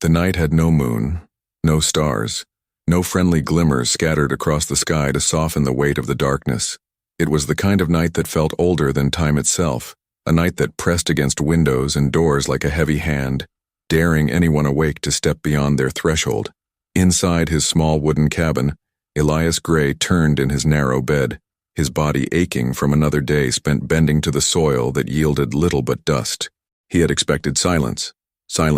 The night had no moon, no stars, no friendly glimmers scattered across the sky to soften the weight of the darkness. It was the kind of night that felt older than time itself, a night that pressed against windows and doors like a heavy hand, daring anyone awake to step beyond their threshold. Inside his small wooden cabin, Elias Gray turned in his narrow bed, his body aching from another day spent bending to the soil that yielded little but dust. He had expected silence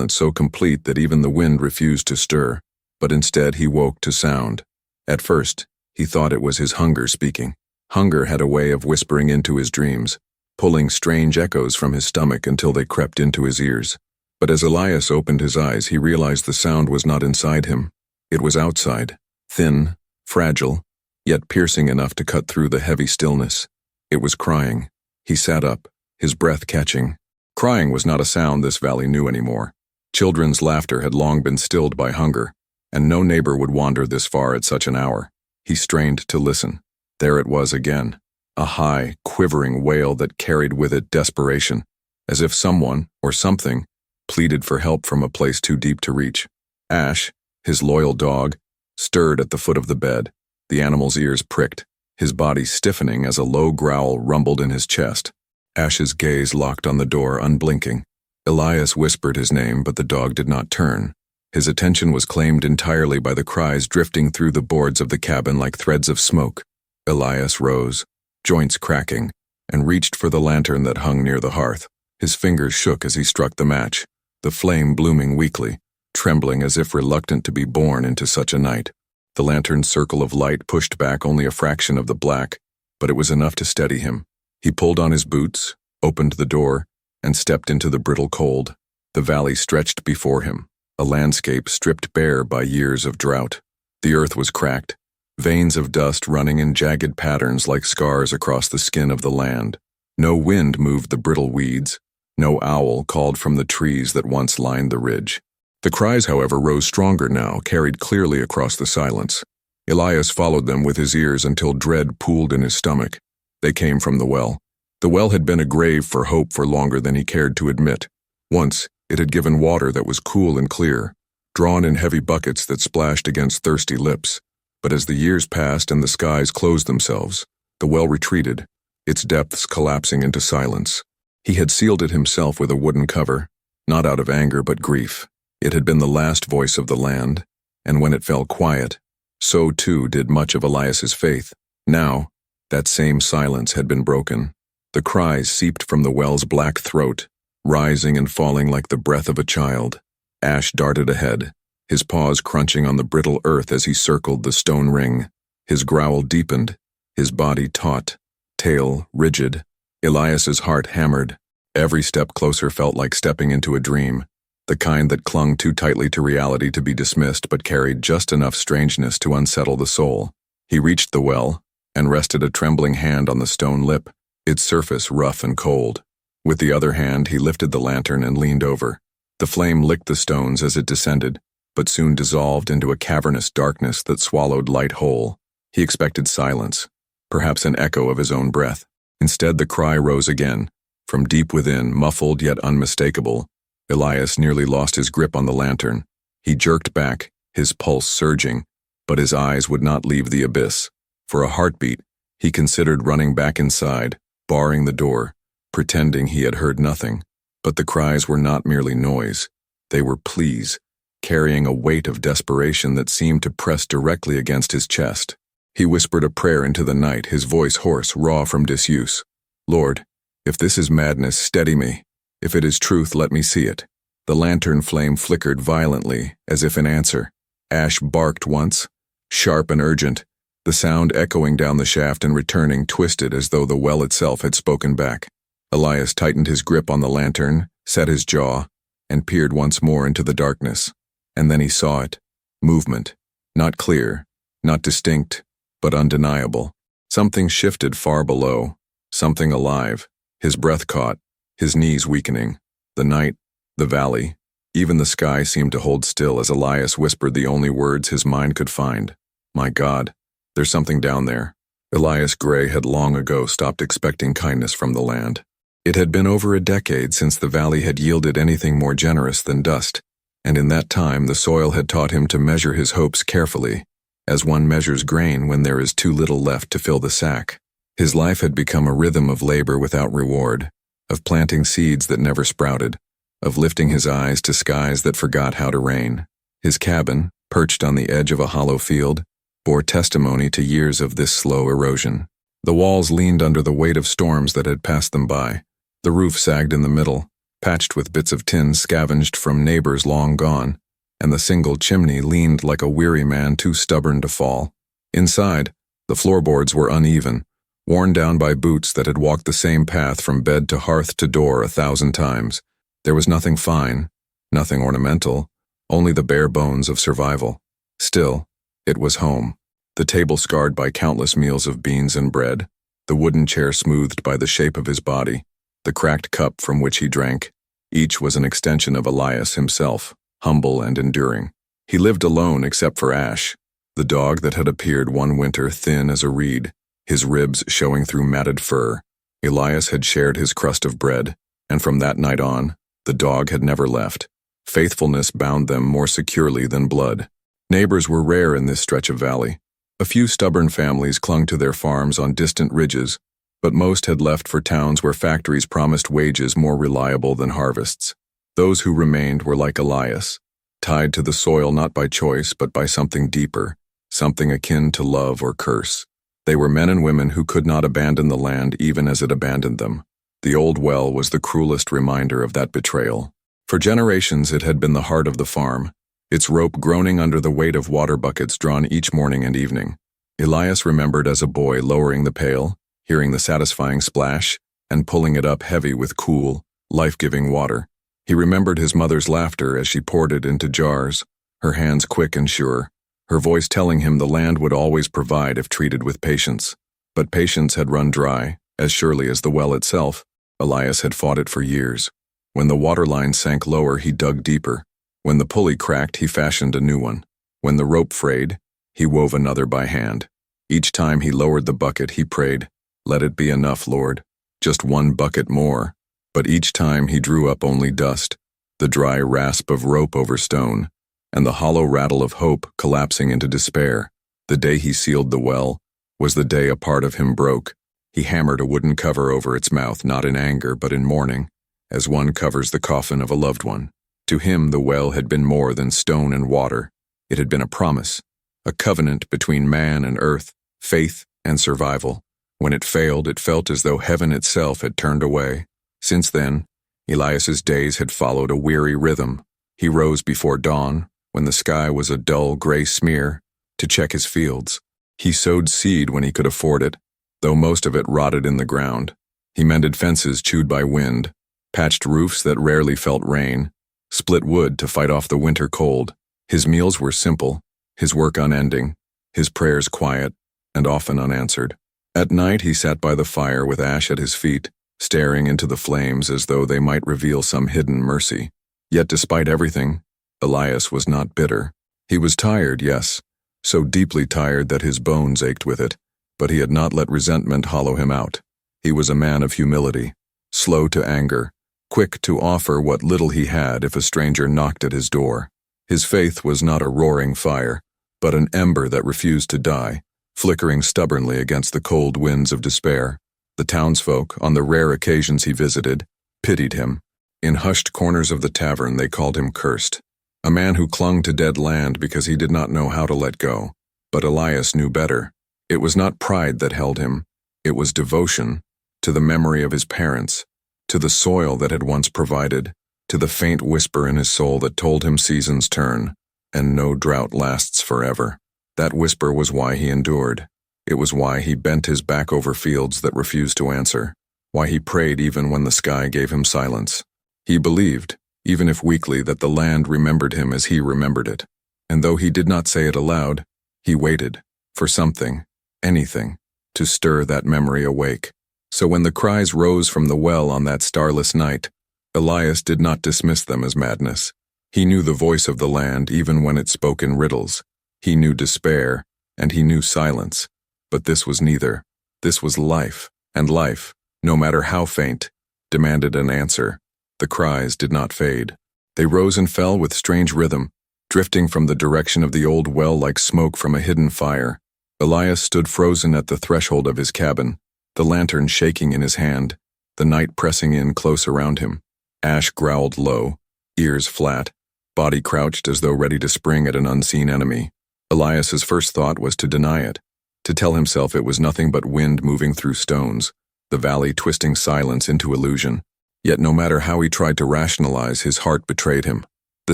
so complete that even the wind refused to stir, but instead he woke to sound. At first, he thought it was his hunger speaking. Hunger had a way of whispering into his dreams, pulling strange echoes from his stomach until they crept into his ears. But as Elias opened his eyes, he realized the sound was not inside him. It was outside, thin, fragile, yet piercing enough to cut through the heavy stillness. It was crying. He sat up, his breath catching. Crying was not a sound this valley knew anymore. Children's laughter had long been stilled by hunger, and no neighbor would wander this far at such an hour. He strained to listen. There it was again, a high, quivering wail that carried with it desperation, as if someone, or something, pleaded for help from a place too deep to reach. Ash, his loyal dog, stirred at the foot of the bed, the animal's ears pricked, his body stiffening as a low growl rumbled in his chest. Ash's gaze locked on the door, unblinking. Elias whispered his name, but the dog did not turn. His attention was claimed entirely by the cries drifting through the boards of the cabin like threads of smoke. Elias rose, joints cracking, and reached for the lantern that hung near the hearth. His fingers shook as he struck the match, the flame blooming weakly, trembling as if reluctant to be born into such a night. The lantern's circle of light pushed back only a fraction of the black, but it was enough to steady him. He pulled on his boots, opened the door, and stepped into the brittle cold. The valley stretched before him, a landscape stripped bare by years of drought. The earth was cracked, veins of dust running in jagged patterns like scars across the skin of the land. No wind moved the brittle weeds, no owl called from the trees that once lined the ridge. The cries, however, rose stronger now, carried clearly across the silence. Elias followed them with his ears until dread pooled in his stomach. They came from the well. The well had been a grave for hope for longer than he cared to admit. Once, it had given water that was cool and clear, drawn in heavy buckets that splashed against thirsty lips. But as the years passed and the skies closed themselves, the well retreated, its depths collapsing into silence. He had sealed it himself with a wooden cover, not out of anger but grief. It had been the last voice of the land, and when it fell quiet, so too did much of Elias's faith. Now, that same silence had been broken. The cries seeped from the well's black throat, rising and falling like the breath of a child. Ash darted ahead, his paws crunching on the brittle earth as he circled the stone ring. His growl deepened, his body taut, tail rigid. Elias's heart hammered. Every step closer felt like stepping into a dream, the kind that clung too tightly to reality to be dismissed but carried just enough strangeness to unsettle the soul. He reached the well and rested a trembling hand on the stone lip, its surface rough and cold. With the other hand, he lifted the lantern and leaned over. The flame licked the stones as it descended, but soon dissolved into a cavernous darkness that swallowed light whole. He expected silence, perhaps an echo of his own breath. Instead, the cry rose again, from deep within, muffled yet unmistakable. Elias nearly lost his grip on the lantern. He jerked back, his pulse surging, but his eyes would not leave the abyss. For a heartbeat, he considered running back inside, barring the door, pretending he had heard nothing. But the cries were not merely noise. They were pleas, carrying a weight of desperation that seemed to press directly against his chest. He whispered a prayer into the night, his voice hoarse, raw from disuse. Lord, if this is madness, steady me. If it is truth, let me see it. The lantern flame flickered violently, as if in answer. Ash barked once, sharp and urgent, the sound echoing down the shaft and returning twisted as though the well itself had spoken back. Elias tightened his grip on the lantern, set his jaw, and peered once more into the darkness. And then he saw it. Movement. Not clear, not distinct, but undeniable. Something shifted far below, something alive. His breath caught, his knees weakening. The night, the valley, even the sky seemed to hold still as Elias whispered the only words his mind could find. My God, there's something down there. Elias Gray had long ago stopped expecting kindness from the land. It had been over a decade since the valley had yielded anything more generous than dust, and in that time the soil had taught him to measure his hopes carefully, as one measures grain when there is too little left to fill the sack. His life had become a rhythm of labor without reward, of planting seeds that never sprouted, of lifting his eyes to skies that forgot how to rain. His cabin, perched on the edge of a hollow field, bore testimony to years of this slow erosion. The walls leaned under the weight of storms that had passed them by. The roof sagged in the middle, patched with bits of tin scavenged from neighbors long gone, and the single chimney leaned like a weary man too stubborn to fall. Inside, the floorboards were uneven, worn down by boots that had walked the same path from bed to hearth to door 1,000 times. There was nothing fine, nothing ornamental, only the bare bones of survival. Still, it was home. The table scarred by countless meals of beans and bread, the wooden chair smoothed by the shape of his body, the cracked cup from which he drank. Each was an extension of Elias himself, humble and enduring. He lived alone except for Ash, the dog that had appeared one winter thin as a reed, his ribs showing through matted fur. Elias had shared his crust of bread, and from that night on, the dog had never left. Faithfulness bound them more securely than blood. Neighbors were rare in this stretch of valley. A few stubborn families clung to their farms on distant ridges, but most had left for towns where factories promised wages more reliable than harvests. Those who remained were like Elias, tied to the soil not by choice but by something deeper, something akin to love or curse. They were men and women who could not abandon the land even as it abandoned them. The old well was the cruelest reminder of that betrayal. For generations it had been the heart of the farm, its rope groaning under the weight of water buckets drawn each morning and evening. Elias remembered as a boy lowering the pail, hearing the satisfying splash, and pulling it up heavy with cool, life-giving water. He remembered his mother's laughter as she poured it into jars, her hands quick and sure, her voice telling him the land would always provide if treated with patience. But patience had run dry, as surely as the well itself. Elias had fought it for years. When the water line sank lower, he dug deeper. When the pulley cracked, he fashioned a new one. When the rope frayed, he wove another by hand. Each time he lowered the bucket, he prayed, "Let it be enough, Lord. Just one bucket more." But each time he drew up only dust, the dry rasp of rope over stone, and the hollow rattle of hope collapsing into despair. The day he sealed the well was the day a part of him broke. He hammered a wooden cover over its mouth, not in anger but in mourning, as one covers the coffin of a loved one. To him the well had been more than stone and water. It had been a promise, a covenant between man and earth, faith and survival. When it failed, it felt as though heaven itself had turned away. Since then, Elias's days had followed a weary rhythm. He rose before dawn, when the sky was a dull gray smear, to check his fields. He sowed seed when he could afford it, though most of it rotted in the ground. He mended fences chewed by wind, patched roofs that rarely felt rain, split wood to fight off the winter cold. His meals were simple, his work unending, his prayers quiet, and often unanswered. At night he sat by the fire with Ash at his feet, staring into the flames as though they might reveal some hidden mercy. Yet despite everything, Elias was not bitter. He was tired, yes, so deeply tired that his bones ached with it, but he had not let resentment hollow him out. He was a man of humility, slow to anger, quick to offer what little he had if a stranger knocked at his door. His faith was not a roaring fire, but an ember that refused to die, flickering stubbornly against the cold winds of despair. The townsfolk, on the rare occasions he visited, pitied him. In hushed corners of the tavern they called him cursed, a man who clung to dead land because he did not know how to let go. But Elias knew better. It was not pride that held him, it was devotion to the memory of his parents, to the soil that had once provided, to the faint whisper in his soul that told him seasons turn, and no drought lasts forever. That whisper was why he endured. It was why he bent his back over fields that refused to answer, why he prayed even when the sky gave him silence. He believed, even if weakly, that the land remembered him as he remembered it. And though he did not say it aloud, he waited for something, anything, to stir that memory awake. So when the cries rose from the well on that starless night, Elias did not dismiss them as madness. He knew the voice of the land even when it spoke in riddles. He knew despair, and he knew silence. But this was neither. This was life, and life, no matter how faint, demanded an answer. The cries did not fade. They rose and fell with strange rhythm, drifting from the direction of the old well like smoke from a hidden fire. Elias stood frozen at the threshold of his cabin, the lantern shaking in his hand, the night pressing in close around him. Ash growled low, ears flat, body crouched as though ready to spring at an unseen enemy. Elias's first thought was to deny it, to tell himself it was nothing but wind moving through stones, the valley twisting silence into illusion. Yet no matter how he tried to rationalize, his heart betrayed him. The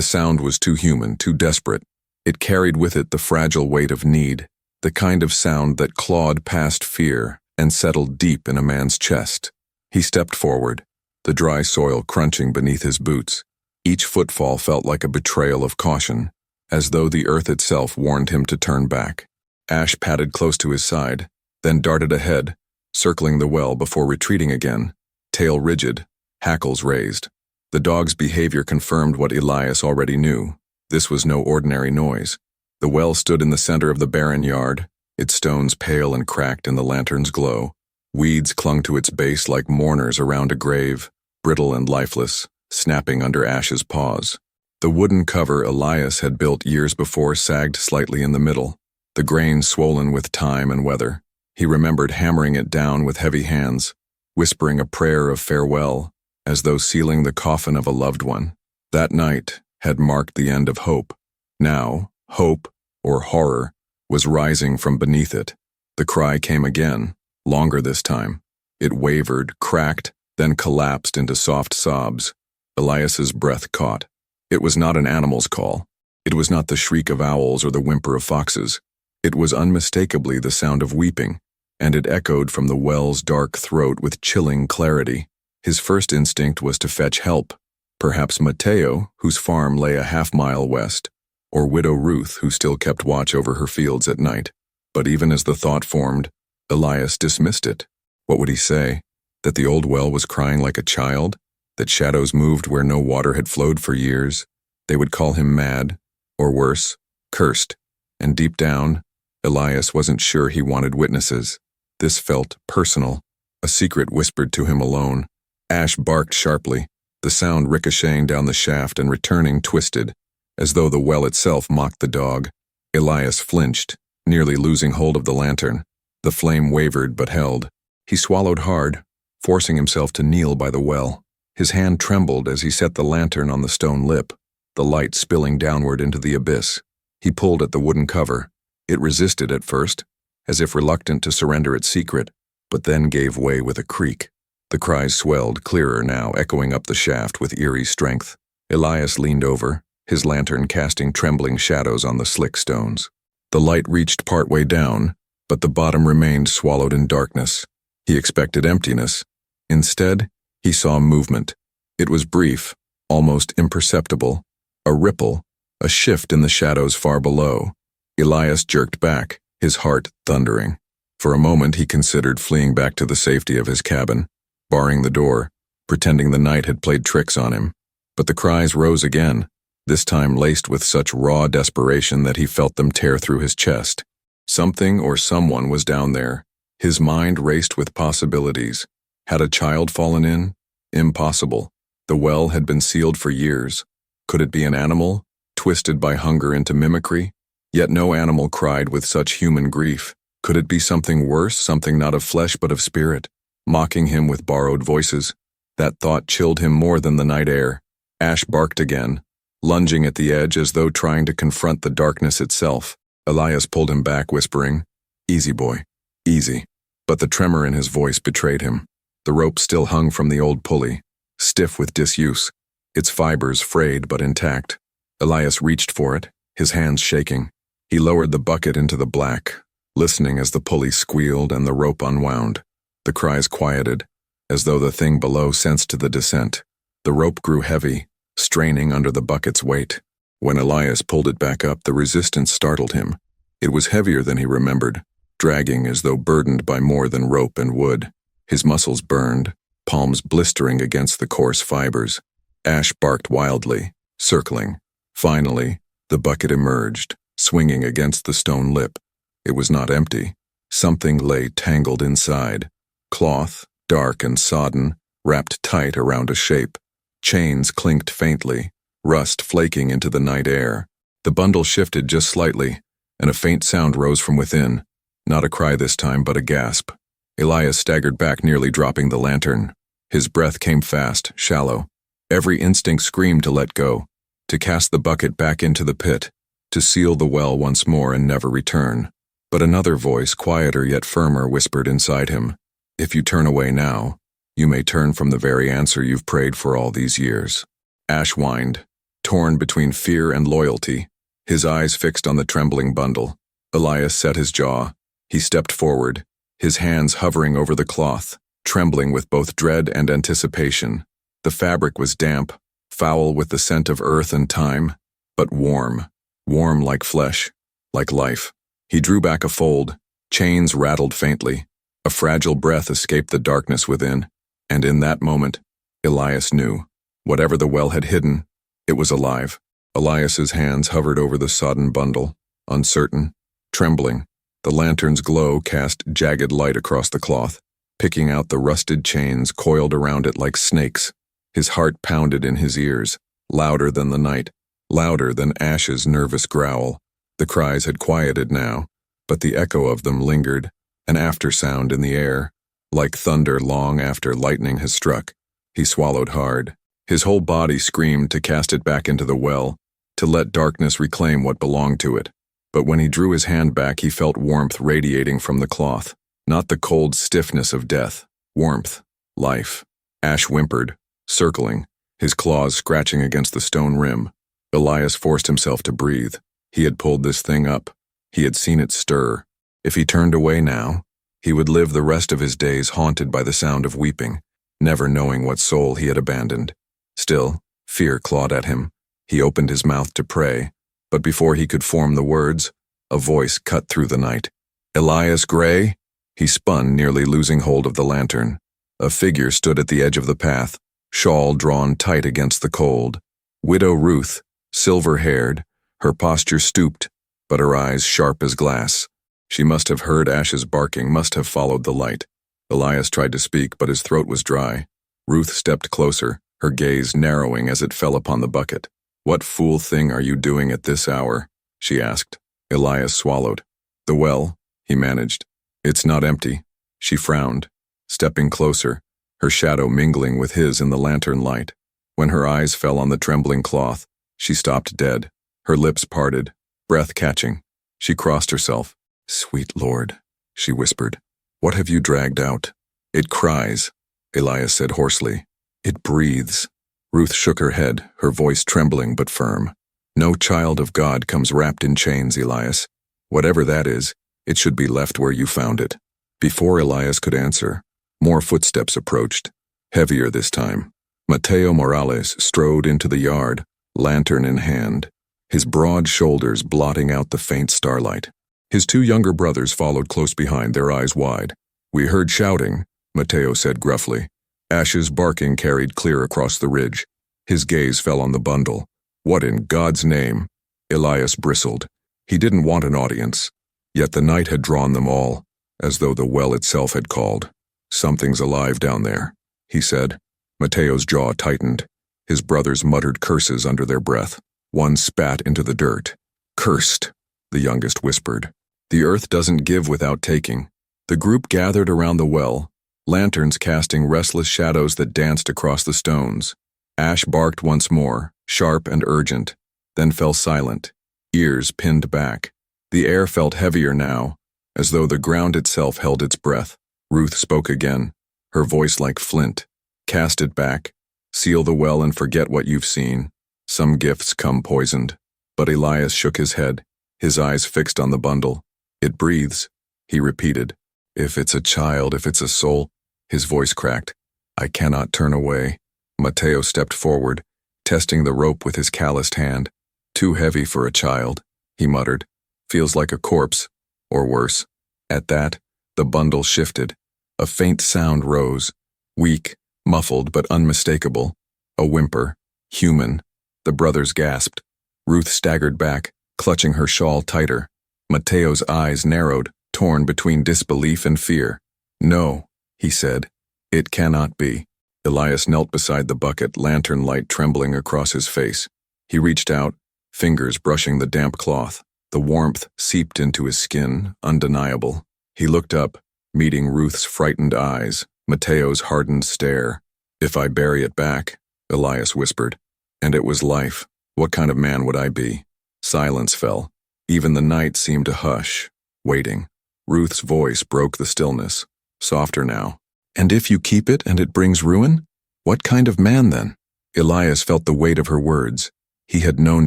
sound was too human, too desperate. It carried with it the fragile weight of need, the kind of sound that clawed past fear and settled deep in a man's chest. He stepped forward, the dry soil crunching beneath his boots. Each footfall felt like a betrayal of caution, as though the earth itself warned him to turn back. Ash padded close to his side, then darted ahead, circling the well before retreating again, tail rigid, hackles raised. The dog's behavior confirmed what Elias already knew. This was no ordinary noise. The well stood in the center of the barren yard, its stones pale and cracked in the lantern's glow. Weeds clung to its base like mourners around a grave, brittle and lifeless, snapping under Ash's paws. The wooden cover Elias had built years before sagged slightly in the middle, the grain swollen with time and weather. He remembered hammering it down with heavy hands, whispering a prayer of farewell, as though sealing the coffin of a loved one. That night had marked the end of hope. Now, hope, or horror, was rising from beneath it. The cry came again, longer this time. It wavered, cracked, then collapsed into soft sobs. Elias's breath caught. It was not an animal's call. It was not the shriek of owls or the whimper of foxes. It was unmistakably the sound of weeping, and it echoed from the well's dark throat with chilling clarity. His first instinct was to fetch help, perhaps Mateo, whose farm lay a half-mile west, or Widow Ruth, who still kept watch over her fields at night. But even as the thought formed, Elias dismissed it. What would he say? That the old well was crying like a child? That shadows moved where no water had flowed for years? They would call him mad, or worse, cursed. And deep down, Elias wasn't sure he wanted witnesses. This felt personal, a secret whispered to him alone. Ash barked sharply, the sound ricocheting down the shaft and returning twisted, as though the well itself mocked the dog. Elias flinched, nearly losing hold of the lantern. The flame wavered but held. He swallowed hard, forcing himself to kneel by the well. His hand trembled as he set the lantern on the stone lip, the light spilling downward into the abyss. He pulled at the wooden cover. It resisted at first, as if reluctant to surrender its secret, but then gave way with a creak. The cries swelled, clearer now, echoing up the shaft with eerie strength. Elias leaned over, his lantern casting trembling shadows on the slick stones. The light reached partway down, but the bottom remained swallowed in darkness. He expected emptiness. Instead, he saw movement. It was brief, almost imperceptible, a ripple, a shift in the shadows far below. Elias jerked back, his heart thundering. For a moment he considered fleeing back to the safety of his cabin, barring the door, pretending the night had played tricks on him. But the cries rose again, this time laced with such raw desperation that he felt them tear through his chest. Something or someone was down there. His mind raced with possibilities. Had a child fallen in? Impossible. The well had been sealed for years. Could it be an animal, twisted by hunger into mimicry? Yet no animal cried with such human grief. Could it be something worse, something not of flesh but of spirit, mocking him with borrowed voices? That thought chilled him more than the night air. Ash barked again, lunging at the edge as though trying to confront the darkness itself. Elias pulled him back, whispering, "Easy, boy, easy." But the tremor in his voice betrayed him. The rope still hung from the old pulley, stiff with disuse, its fibers frayed but intact. Elias reached for it, his hands shaking. He lowered the bucket into the black, listening as the pulley squealed and the rope unwound. The cries quieted, as though the thing below sensed the descent. The rope grew heavy, straining under the bucket's weight. When Elias pulled it back up, the resistance startled him. It was heavier than he remembered, dragging as though burdened by more than rope and wood. His muscles burned, palms blistering against the coarse fibers. Ash barked wildly, circling. Finally, the bucket emerged, swinging against the stone lip. It was not empty. Something lay tangled inside. Cloth, dark and sodden, wrapped tight around a shape. Chains clinked faintly, rust flaking into the night air. The bundle shifted just slightly, and a faint sound rose from within. Not a cry this time, but a gasp. Elias staggered back, nearly dropping the lantern. His breath came fast, shallow. Every instinct screamed to let go, to cast the bucket back into the pit, to seal the well once more and never return. But another voice, quieter yet firmer, whispered inside him, "If you turn away now, you may turn from the very answer you've prayed for all these years." Ash whined, torn between fear and loyalty, his eyes fixed on the trembling bundle. Elias set his jaw. He stepped forward, his hands hovering over the cloth, trembling with both dread and anticipation. The fabric was damp, foul with the scent of earth and time, but warm like flesh, like life. He drew back a fold, chains rattled faintly, a fragile breath escaped the darkness within, and in that moment, Elias knew. Whatever the well had hidden, it was alive. Elias's hands hovered over the sodden bundle, uncertain, trembling. The lantern's glow cast jagged light across the cloth, picking out the rusted chains coiled around it like snakes. His heart pounded in his ears, louder than the night, louder than Ash's nervous growl. The cries had quieted now, but the echo of them lingered, an aftersound in the air, like thunder long after lightning has struck. He swallowed hard. His whole body screamed to cast it back into the well, to let darkness reclaim what belonged to it. But when he drew his hand back, he felt warmth radiating from the cloth. Not the cold stiffness of death. Warmth. Life. Ash whimpered, circling, his claws scratching against the stone rim. Elias forced himself to breathe. He had pulled this thing up. He had seen it stir. If he turned away now, he would live the rest of his days haunted by the sound of weeping, never knowing what soul he had abandoned. Still, fear clawed at him. He opened his mouth to pray, but before he could form the words, a voice cut through the night. "Elias Gray?" He spun, nearly losing hold of the lantern. A figure stood at the edge of the path, shawl drawn tight against the cold. Widow Ruth, silver-haired, her posture stooped, but her eyes sharp as glass. She must have heard Ash's barking, must have followed the light. Elias tried to speak, but his throat was dry. Ruth stepped closer, her gaze narrowing as it fell upon the bucket. "What fool thing are you doing at this hour?" she asked. Elias swallowed. "The well," he managed. "It's not empty." She frowned, stepping closer, her shadow mingling with his in the lantern light. When her eyes fell on the trembling cloth, she stopped dead, her lips parted, breath catching. She crossed herself. "Sweet Lord," she whispered, "what have you dragged out?" "It cries," Elias said hoarsely. "It breathes." Ruth shook her head, her voice trembling but firm. "No child of God comes wrapped in chains, Elias. Whatever that is, it should be left where you found it." Before Elias could answer, more footsteps approached, heavier this time. Mateo Morales strode into the yard, lantern in hand, his broad shoulders blotting out the faint starlight. His two younger brothers followed close behind, their eyes wide. "We heard shouting," Mateo said gruffly. Ash's barking carried clear across the ridge. His gaze fell on the bundle. "What in God's name?" Elias bristled. He didn't want an audience. Yet the night had drawn them all, as though the well itself had called. "Something's alive down there," he said. Mateo's jaw tightened. His brothers muttered curses under their breath. One spat into the dirt. "Cursed," the youngest whispered. "The earth doesn't give without taking." The group gathered around the well, lanterns casting restless shadows that danced across the stones. Ash barked once more, sharp and urgent, then fell silent, ears pinned back. The air felt heavier now, as though the ground itself held its breath. Ruth spoke again, her voice like flint. "Cast it back. Seal the well and forget what you've seen. Some gifts come poisoned." But Elias shook his head, his eyes fixed on the bundle. "It breathes," he repeated. "If it's a child, if it's a soul." His voice cracked. "I cannot turn away." Mateo stepped forward, testing the rope with his calloused hand. "Too heavy for a child," he muttered. "Feels like a corpse, or worse." At that, the bundle shifted. A faint sound rose, weak, muffled but unmistakable. A whimper, human. The brothers gasped. Ruth staggered back, clutching her shawl tighter. Mateo's eyes narrowed, torn between disbelief and fear. "No," he said. "It cannot be." Elias knelt beside the bucket, lantern light trembling across his face. He reached out, fingers brushing the damp cloth. The warmth seeped into his skin, undeniable. He looked up, meeting Ruth's frightened eyes, Mateo's hardened stare. "If I bury it back," Elias whispered, "and it was life, what kind of man would I be?" Silence fell. Even the night seemed to hush, waiting. Ruth's voice broke the stillness, softer now. "And if you keep it and it brings ruin? What kind of man then?" Elias felt the weight of her words. He had known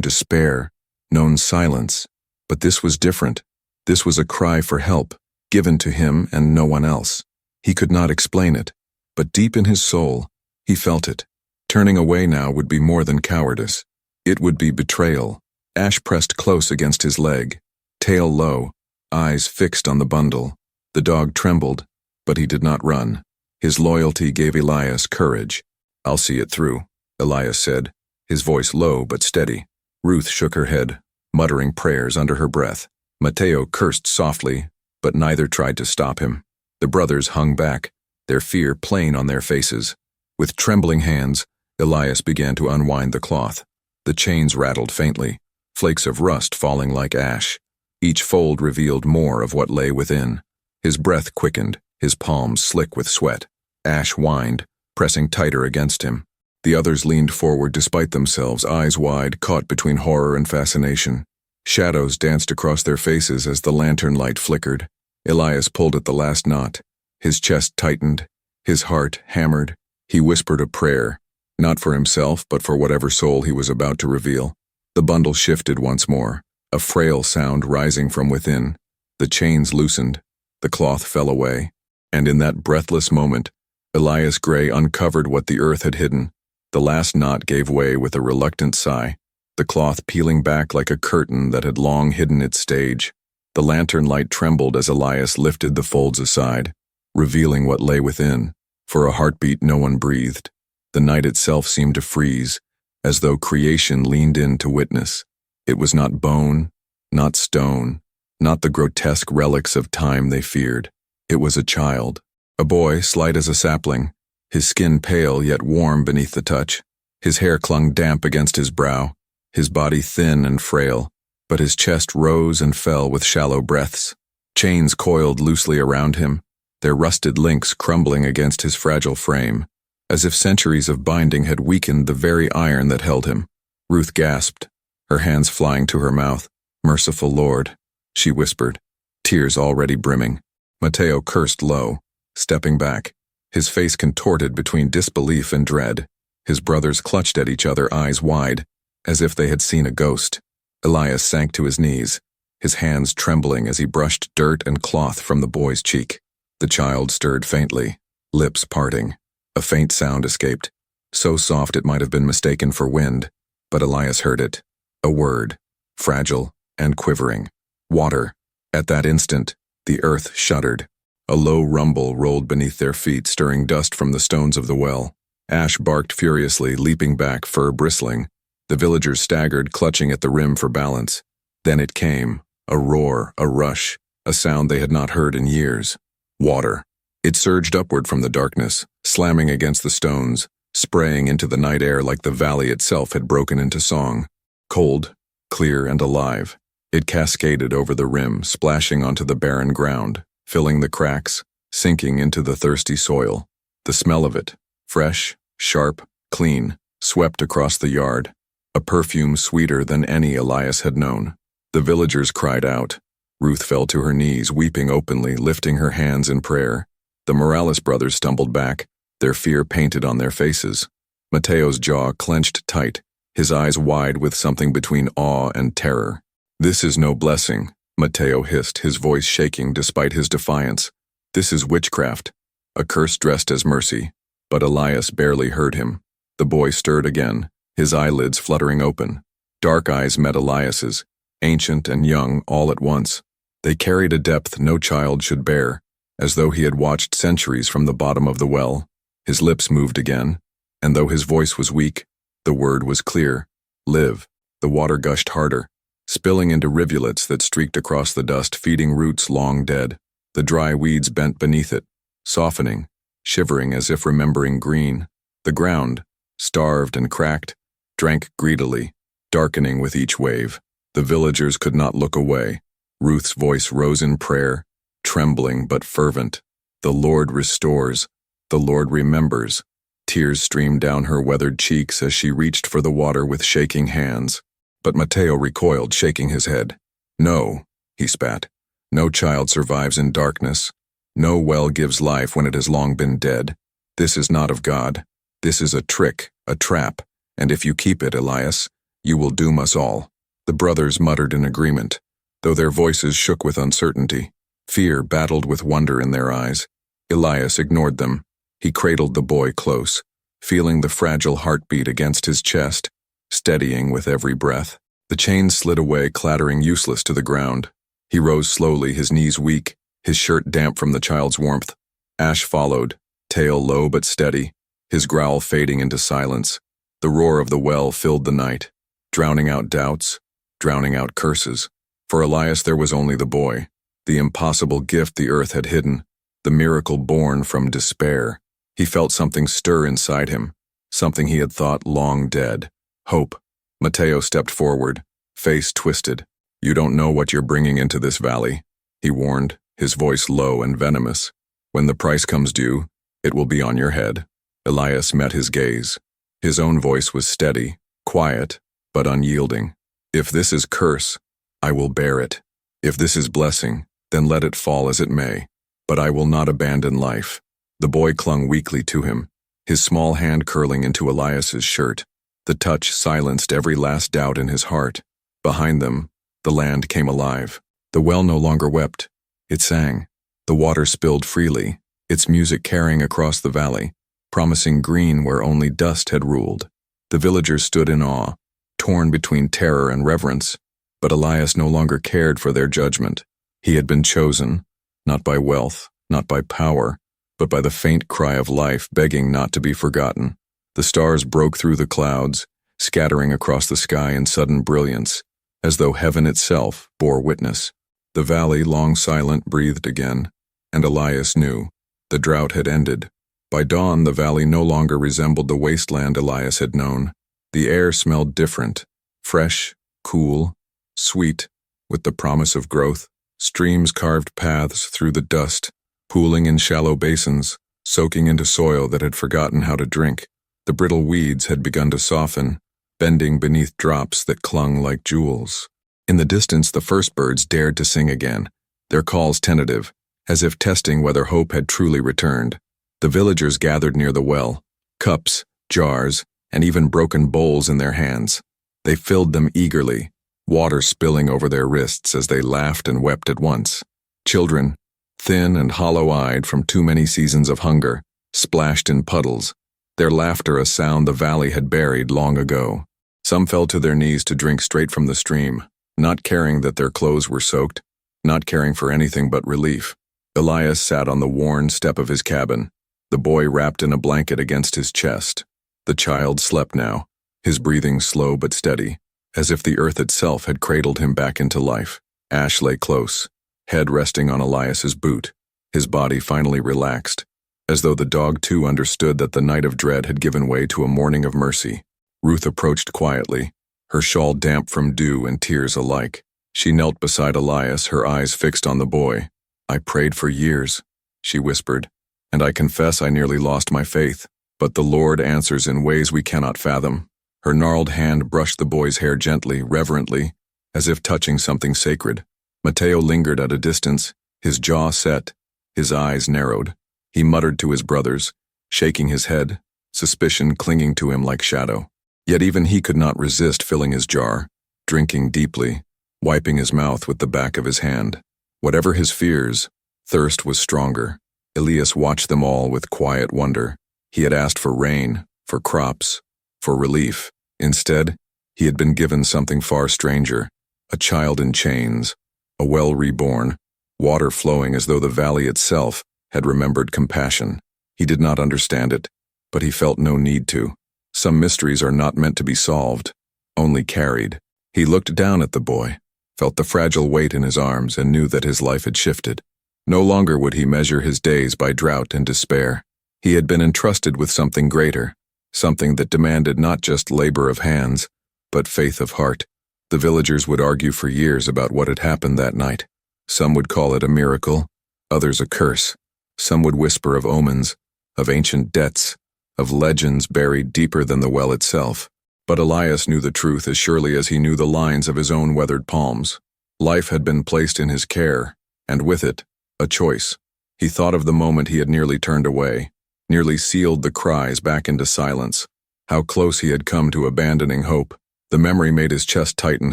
despair, known silence, but this was different. This was a cry for help, given to him and no one else. He could not explain it, but deep in his soul, he felt it. Turning away now would be more than cowardice. It would be betrayal. Ash pressed close against his leg, tail low, eyes fixed on the bundle. The dog trembled, but he did not run. His loyalty gave Elias courage. "I'll see it through," Elias said, his voice low but steady. Ruth shook her head, muttering prayers under her breath. Mateo cursed softly, but neither tried to stop him. The brothers hung back, their fear plain on their faces. With trembling hands, Elias began to unwind the cloth. The chains rattled faintly, flakes of rust falling like ash. Each fold revealed more of what lay within. His breath quickened, his palms slick with sweat. Ash whined, pressing tighter against him. The others leaned forward despite themselves, eyes wide, caught between horror and fascination. Shadows danced across their faces as the lantern light flickered. Elias pulled at the last knot. His chest tightened, his heart hammered. He whispered a prayer, not for himself, but for whatever soul he was about to reveal. The bundle shifted once more, a frail sound rising from within. The chains loosened, the cloth fell away, and in that breathless moment, Elias Gray uncovered what the earth had hidden. The last knot gave way with a reluctant sigh, the cloth peeling back like a curtain that had long hidden its stage. The lantern light trembled as Elias lifted the folds aside, revealing what lay within. For a heartbeat no one breathed. The night itself seemed to freeze, as though creation leaned in to witness. It was not bone, not stone, not the grotesque relics of time they feared. It was a child, a boy slight as a sapling, his skin pale yet warm beneath the touch. His hair clung damp against his brow, his body thin and frail, but his chest rose and fell with shallow breaths. Chains coiled loosely around him, their rusted links crumbling against his fragile frame, as if centuries of binding had weakened the very iron that held him. Ruth gasped, her hands flying to her mouth. "Merciful Lord," she whispered, tears already brimming. Mateo cursed low, stepping back, his face contorted between disbelief and dread. His brothers clutched at each other, eyes wide, as if they had seen a ghost. Elias sank to his knees, his hands trembling as he brushed dirt and cloth from the boy's cheek. The child stirred faintly, lips parting. A faint sound escaped, so soft it might have been mistaken for wind, but Elias heard it. A word, fragile and quivering. Water. At that instant, the earth shuddered. A low rumble rolled beneath their feet, stirring dust from the stones of the well. Ash barked furiously, leaping back, fur bristling. The villagers staggered, clutching at the rim for balance. Then it came, a roar, a rush, a sound they had not heard in years. Water. It surged upward from the darkness, slamming against the stones, spraying into the night air like the valley itself had broken into song. Cold, clear, and alive, it cascaded over the rim, splashing onto the barren ground, filling the cracks, sinking into the thirsty soil. The smell of it, fresh, sharp, clean, swept across the yard, a perfume sweeter than any Elias had known. The villagers cried out. Ruth fell to her knees, weeping openly, lifting her hands in prayer. The Morales brothers stumbled back, their fear painted on their faces. Mateo's jaw clenched tight, his eyes wide with something between awe and terror. "This is no blessing," Mateo hissed, his voice shaking despite his defiance. "This is witchcraft, a curse dressed as mercy." But Elias barely heard him. The boy stirred again, his eyelids fluttering open. Dark eyes met Elias's, ancient and young all at once. They carried a depth no child should bear, as though he had watched centuries from the bottom of the well. His lips moved again, and though his voice was weak, the word was clear. Live. The water gushed harder, spilling into rivulets that streaked across the dust, feeding roots long dead. The dry weeds bent beneath it, softening, shivering as if remembering green. The ground, starved and cracked, drank greedily. darkening with each wave. The villagers could not look away. Ruth's voice rose in prayer, trembling but fervent. The Lord restores. The Lord remembers. Tears streamed down her weathered cheeks as she reached for the water with shaking hands. But Mateo recoiled, shaking his head. No, he spat. No child survives in darkness. No well gives life when it has long been dead. This is not of God. This is a trick, a trap, and if you keep it, Elias, you will doom us all. The brothers muttered in agreement, though their voices shook with uncertainty. Fear battled with wonder in their eyes. Elias ignored them. He cradled the boy close, feeling the fragile heartbeat against his chest, steadying with every breath. The chains slid away, clattering useless to the ground. He rose slowly, his knees weak, his shirt damp from the child's warmth. Ash followed, tail low but steady, his growl fading into silence. The roar of the well filled the night, drowning out doubts, drowning out curses. For Elias there was only the boy, the impossible gift the earth had hidden, the miracle born from despair. He felt something stir inside him, something he had thought long dead. Hope. Mateo stepped forward, face twisted. You don't know what you're bringing into this valley, he warned, his voice low and venomous. When the price comes due, it will be on your head. Elias met his gaze. His own voice was steady, quiet, but unyielding. If this is curse, I will bear it. If this is blessing, then let it fall as it may. But I will not abandon life. The boy clung weakly to him, his small hand curling into Elias's shirt. The touch silenced every last doubt in his heart. Behind them, the land came alive. The well no longer wept. It sang. The water spilled freely, its music carrying across the valley, promising green where only dust had ruled. The villagers stood in awe, torn between terror and reverence. But Elias no longer cared for their judgment. He had been chosen, not by wealth, not by power, but by the faint cry of life begging not to be forgotten. The stars broke through the clouds, scattering across the sky in sudden brilliance, as though heaven itself bore witness. The valley, long silent, breathed again, and Elias knew. The drought had ended. By dawn, the valley no longer resembled the wasteland Elias had known. The air smelled different, fresh, cool, sweet, with the promise of growth. Streams carved paths through the dust, pooling in shallow basins, soaking into soil that had forgotten how to drink. The brittle weeds had begun to soften, bending beneath drops that clung like jewels. In the distance, the first birds dared to sing again, their calls tentative, as if testing whether hope had truly returned. The villagers gathered near the well, cups, jars, and even broken bowls in their hands. They filled them eagerly, water spilling over their wrists as they laughed and wept at once. Children, thin and hollow-eyed from too many seasons of hunger, splashed in puddles, their laughter a sound the valley had buried long ago. Some fell to their knees to drink straight from the stream, not caring that their clothes were soaked, not caring for anything but relief. Elias sat on the worn step of his cabin, the boy wrapped in a blanket against his chest. The child slept now, his breathing slow but steady, as if the earth itself had cradled him back into life. Ash lay close, head resting on Elias's boot, his body finally relaxed, as though the dog too understood that the night of dread had given way to a morning of mercy. Ruth approached quietly, her shawl damp from dew and tears alike. She knelt beside Elias, her eyes fixed on the boy. I prayed for years, she whispered, and I confess I nearly lost my faith. But the Lord answers in ways we cannot fathom. Her gnarled hand brushed the boy's hair gently, reverently, as if touching something sacred. Mateo lingered at a distance, his jaw set, his eyes narrowed. He muttered to his brothers, shaking his head, suspicion clinging to him like shadow. Yet even he could not resist filling his jar, drinking deeply, wiping his mouth with the back of his hand. Whatever his fears, thirst was stronger. Elias watched them all with quiet wonder. He had asked for rain, for crops, for relief. Instead, he had been given something far stranger, a child in chains, a well reborn, water flowing as though the valley itself had remembered compassion. He did not understand it, but he felt no need to. Some mysteries are not meant to be solved, only carried. He looked down at the boy, felt the fragile weight in his arms, and knew that his life had shifted. No longer would he measure his days by drought and despair. He had been entrusted with something greater, something that demanded not just labor of hands, but faith of heart. The villagers would argue for years about what had happened that night. Some would call it a miracle, others a curse. Some would whisper of omens, of ancient debts, of legends buried deeper than the well itself. But Elias knew the truth as surely as he knew the lines of his own weathered palms. Life had been placed in his care, and with it, a choice. He thought of the moment he had nearly turned away, nearly sealed the cries back into silence. How close he had come to abandoning hope. The memory made his chest tighten,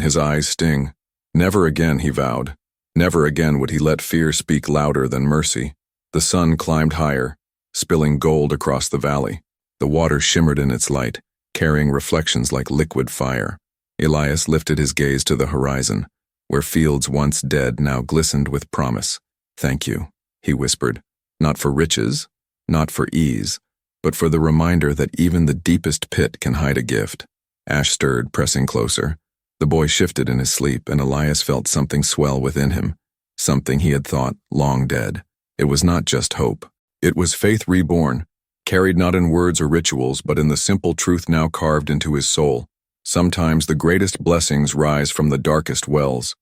his eyes sting. Never again, he vowed. Never again would he let fear speak louder than mercy. The sun climbed higher, spilling gold across the valley. The water shimmered in its light, carrying reflections like liquid fire. Elias lifted his gaze to the horizon, where fields once dead now glistened with promise. "Thank you," he whispered, "not for riches, not for ease, but for the reminder that even the deepest pit can hide a gift." Ash stirred, pressing closer. The boy shifted in his sleep, and Elias felt something swell within him, something he had thought long dead. It was not just hope. It was faith reborn, carried not in words or rituals, but in the simple truth now carved into his soul. Sometimes the greatest blessings rise from the darkest wells.